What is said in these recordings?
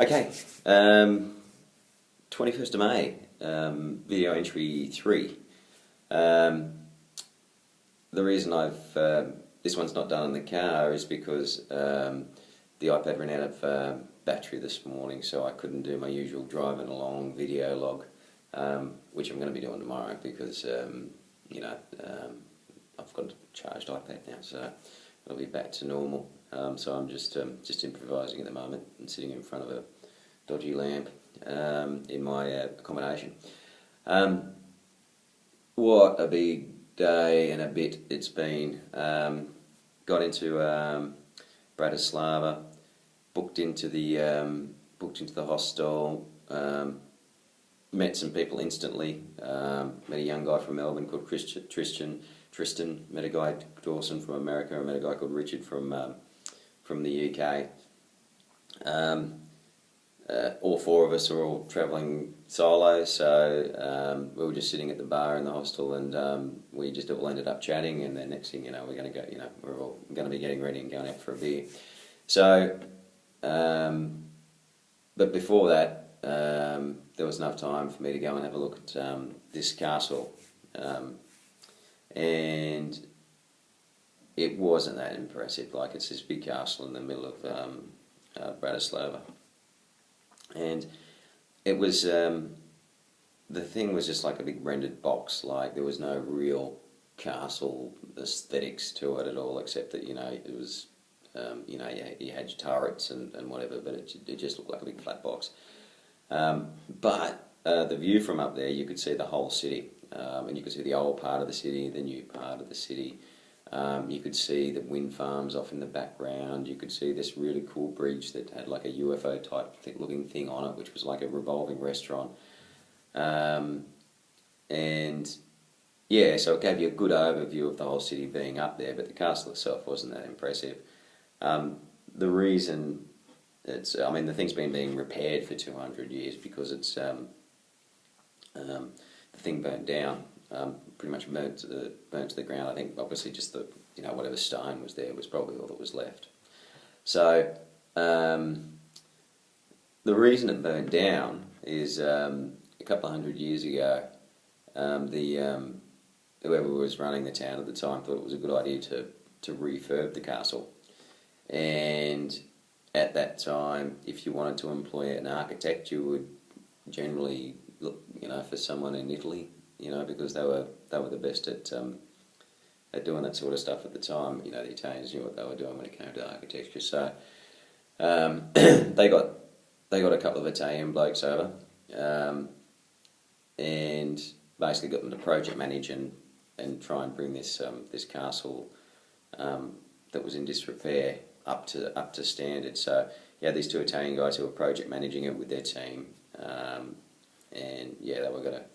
Okay, 21st of May, video entry 3. The reason this one's not done in the car is because the iPad ran out of battery this morning, so I couldn't do my usual driving along video log, which I'm going to be doing tomorrow because, I've got a charged iPad now, so it'll be back to normal. So I'm just improvising at the moment and sitting in front of a dodgy lamp in my accommodation. What a big day and a bit it's been. Got into Bratislava, booked into the hostel. Met some people instantly. Met a young guy from Melbourne called Tristan. Met a guy Dawson from America. I met a guy called Richard from the UK. All four of us are all travelling solo, so we were just sitting at the bar in the hostel, and we just all ended up chatting. And then next thing you know, we're going to go. We're all going to be getting ready and going out for a beer. So, but before that, there was enough time for me to go and have a look at this castle, and it wasn't that impressive. Like, it's this big castle in the middle of Bratislava, and it was the thing was just like a big rendered box. Like, there was no real castle aesthetics to it at all, except that it was you had your turrets and whatever, but it just looked like a big flat box. But the view from up there, you could see the whole city, and you could see the old part of the city, the new part of the city. You could see the wind farms off in the background. You could see this really cool bridge that had like a UFO type looking thing on it, which was like a revolving restaurant. And yeah, so it gave you a good overview of the whole city being up there, but the castle itself wasn't that impressive. The reason the thing's been being repaired for 200 years because it's the thing burnt down. Pretty much burnt to the ground. I think obviously just the whatever stone was there was probably all that was left. So the reason it burnt down is a couple of hundred years ago, whoever was running the town at the time thought it was a good idea to refurb the castle. And at that time, if you wanted to employ an architect, you would generally look, for someone in Italy, because they were the best at doing that sort of stuff at the time. The Italians knew what they were doing when it came to architecture. So they got a couple of Italian blokes over, and basically got them to project manage and try and bring this castle that was in disrepair up to standard. So yeah, these two Italian guys who were project managing it with their team, and yeah, they were gonna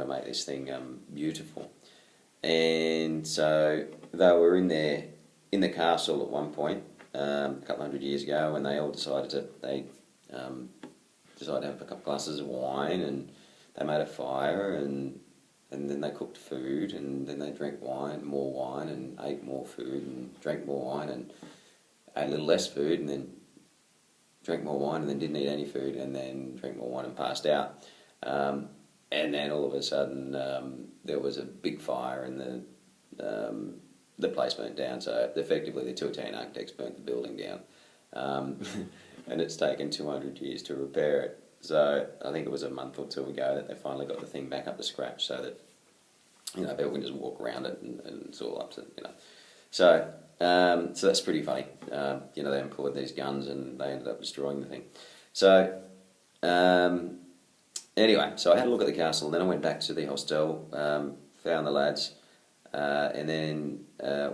make this thing beautiful. And so they were in the castle at one point, a couple hundred years ago, and they all decided to have a couple of glasses of wine, and they made a fire, and then they cooked food, and then they drank more wine, and ate more food, and drank more wine, and ate a little less food, and then drank more wine, and then didn't eat any food, and then drank more wine and passed out. And then all of a sudden, there was a big fire, and the place burnt down. So effectively, the two Italian architects burnt the building down, and it's taken 200 years to repair it. So I think it was a month or two ago that they finally got the thing back up to scratch, so that people can just walk around it, and it's all up to So so that's pretty funny. They employed these guns, and they ended up destroying the thing. So anyway, so I had a look at the castle, and then I went back to the hostel, found the lads, and then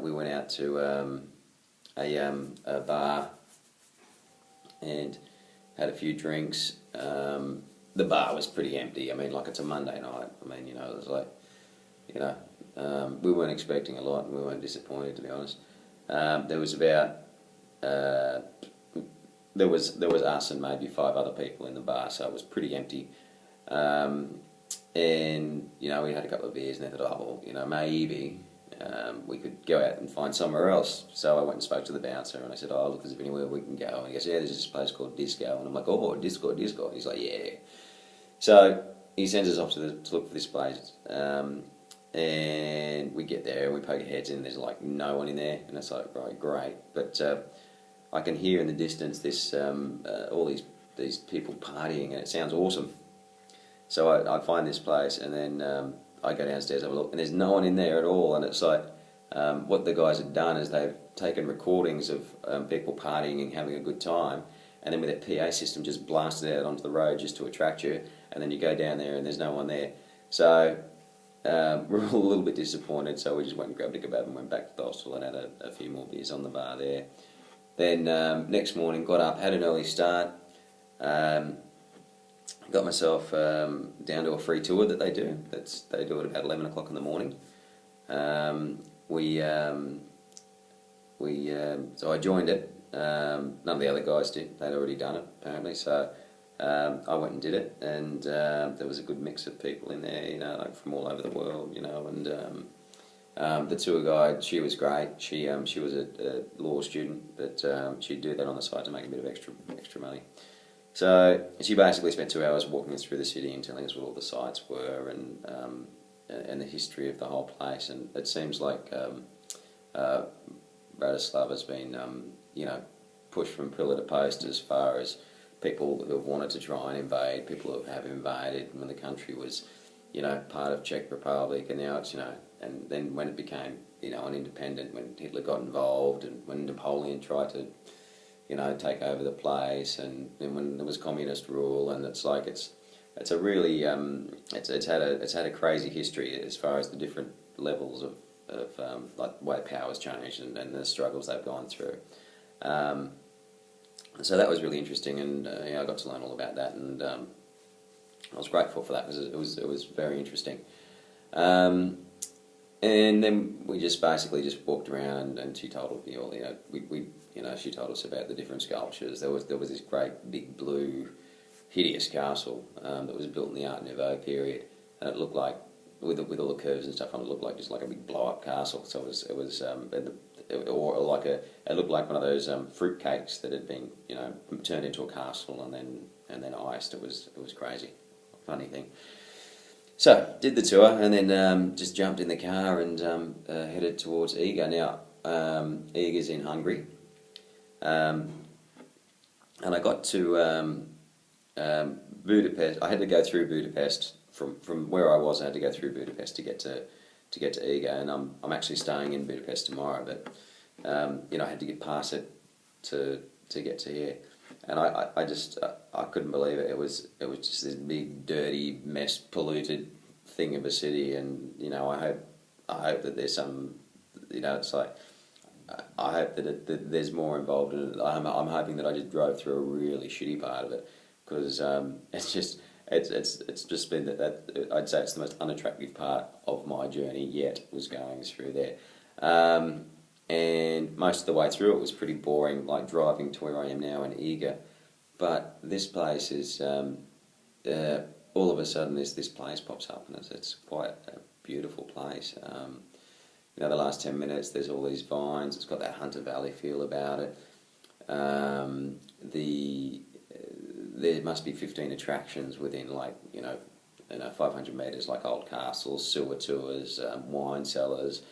we went out to a bar and had a few drinks. The bar was pretty empty. Like, it's a Monday night. It was like, we weren't expecting a lot, and we weren't disappointed, to be honest. There was about there was us and maybe 5 other people in the bar, so it was pretty empty. And we had a couple of beers, and I thought, maybe we could go out and find somewhere else. So I went and spoke to the bouncer, and I said, "Oh, look, is there anywhere we can go?" And he goes, "Yeah, there's this place called Disco." And I'm like, "Oh, Disco, Disco." And he's like, "Yeah." So he sends us off to look for this place, and we get there and we poke our heads in. There's like no one in there, and it's like, right, great. But I can hear in the distance this all these people partying, and it sounds awesome. So I find this place, and then I go downstairs, have a look, and there's no one in there at all. And it's like, what the guys have done is they've taken recordings of people partying and having a good time, and then with that PA system just blasted out onto the road just to attract you, and then you go down there and there's no one there. So we're all a little bit disappointed, so we just went and grabbed a kebab and went back to the hostel and had a few more beers on the bar there. Then next morning, got up, had an early start, got myself down to a free tour that they do. They do it about 11 o'clock in the morning. So I joined it. None of the other guys did. They'd already done it, apparently. So I went and did it, and there was a good mix of people in there, like from all over the world, and the tour guide, she was great. She was a law student, but she'd do that on the side to make a bit of extra money. So she basically spent 2 hours walking us through the city and telling us what all the sights were and the history of the whole place. And it seems like Bratislava's been pushed from pillar to post as far as people who have wanted to try and invade, people who have invaded when the country was, part of Czech Republic, and now it's, and then when it became, an independent, when Hitler got involved, and when Napoleon tried to, take over the place, and then when there was communist rule, and it's like it's a really it's had a crazy history as far as the different levels of like the way power's changed and the struggles they've gone through. So that was really interesting, and I got to learn all about that, and I was grateful for that because it was very interesting. And then we just basically just walked around, and she told me all, she told us about the different sculptures. There was this great big blue, hideous castle that was built in the Art Nouveau period, and it looked like with all the curves and stuff on it, looked like just like a big blow up castle. So it looked like one of those fruit cakes that had been turned into a castle and then iced. It was crazy, funny thing. So did the tour, and then just jumped in the car and headed towards Iga. Now Iga's in Hungary, and I got to Budapest. I had to go through Budapest from where I was. I had to go through Budapest to get to Iga, and I'm actually staying in Budapest tomorrow. But I had to get past it to get to here, and I just couldn't believe it. It was just this big, dirty, mess, polluted thing of a city, and I hope that there's some, it's like, I hope that there's more involved in it. I'm hoping that I just drove through a really shitty part of it, because it's just been that I'd say it's the most unattractive part of my journey yet, was going through there. And most of the way through it was pretty boring, like driving to where I am now in Iga. But this place is, all of a sudden this place pops up, and it's quite a beautiful place. The last 10 minutes there's all these vines, it's got that Hunter Valley feel about it. There must be 15 attractions within 500 metres, like old castles, sewer tours, wine cellars,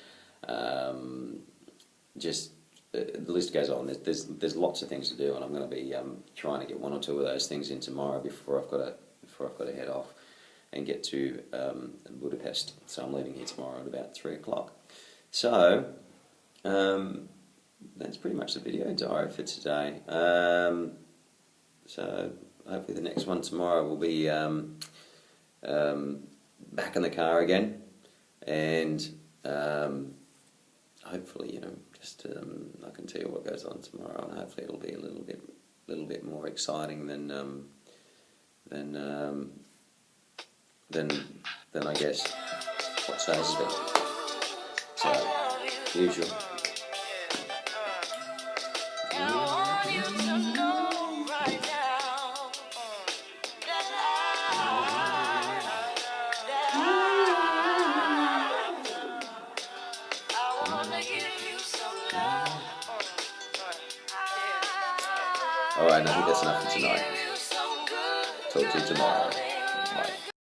just the list goes on. There's lots of things to do, and I'm going to be trying to get one or two of those things in tomorrow before I've got to head off and get to Budapest. So I'm leaving here tomorrow at about 3 o'clock. So that's pretty much the video diary for today. So hopefully the next one tomorrow will be back in the car again, and hopefully I can tell you what goes on tomorrow, and hopefully it'll be a little bit more exciting than I guess what today's has been. So usual. Alright, I think that's enough for tonight. Talk to you tomorrow. Bye.